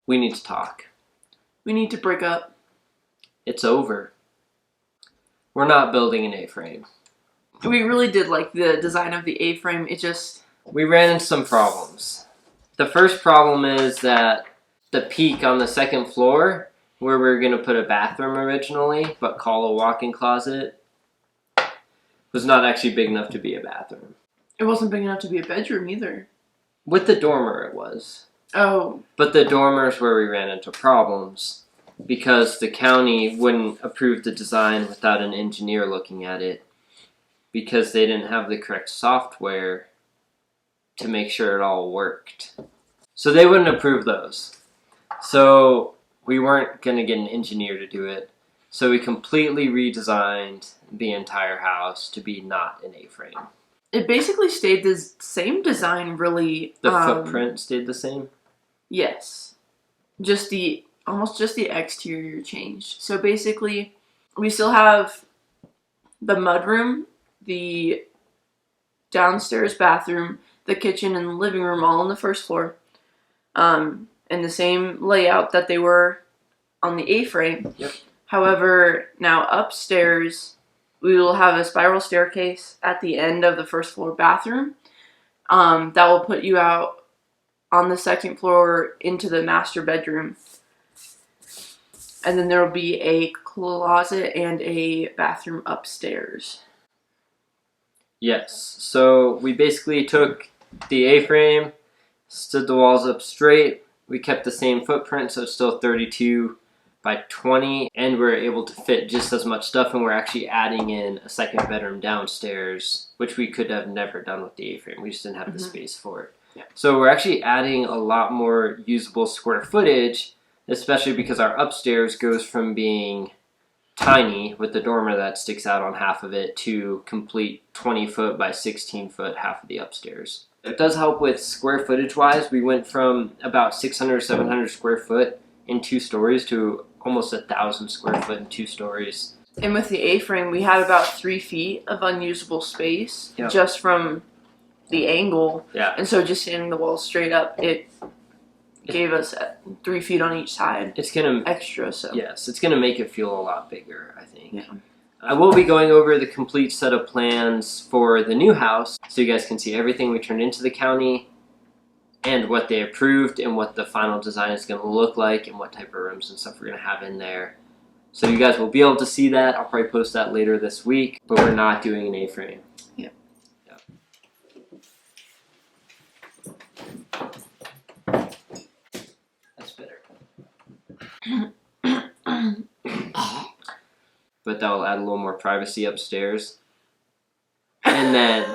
We need to talk. We need to break up. It's over. We're not building an A-frame. We really did like the design of the A-frame. We ran into some problems. The first problem is that the peak on the second floor, where we were going to put a bathroom originally, but call a walk-in closet, was not actually big enough to be a bathroom. It wasn't big enough to be a bedroom either. With the dormer it was. Oh. But the dormer is where we ran into problems, because the county wouldn't approve the design without an engineer looking at it, because they didn't have the correct software to make sure it all worked. So they wouldn't approve those. So we weren't going to get an engineer to do it. So we completely redesigned the entire house to be not an A-frame. It basically stayed the same design, really. The footprint stayed the same? Yes. Almost just the exterior changed. So basically, we still have the mudroom, the downstairs bathroom, the kitchen, and the living room all on the first floor. And the same layout that they were on the A-frame. Yep. However, now upstairs, we will have a spiral staircase at the end of the first floor bathroom. That will put you out on the second floor into the master bedroom. And then there will be a closet and a bathroom upstairs. Yes. So we basically took the A-frame, stood the walls up straight. We kept the same footprint, so it's still 32 by 20, and we're able to fit just as much stuff, and we're actually adding in a second bedroom downstairs, which we could have never done with the A-frame. We just didn't have the space for it. Yeah. So we're actually adding a lot more usable square footage, especially because our upstairs goes from being tiny with the dormer that sticks out on half of it to complete 20 foot by 16 foot half of the upstairs. It does help with square footage wise. We went from about 600 700 square foot in 2 stories to almost 1,000 square foot in 2 stories. And with the A-frame, we had about 3 feet of unusable space just from the angle. Yeah. And so just standing the walls straight up, it gave us 3 feet on each side. It's gonna extra. So yes, it's gonna make it feel a lot bigger, I think. Yeah. I will be going over the complete set of plans for the new house, so you guys can see everything we turned into the county, and what they approved, and what the final design is going to look like, and what type of rooms and stuff we're going to have in there. So you guys will be able to see that. I'll probably post that later this week, but we're not doing an A-frame. Yeah. That's better. But that will add a little more privacy upstairs. And then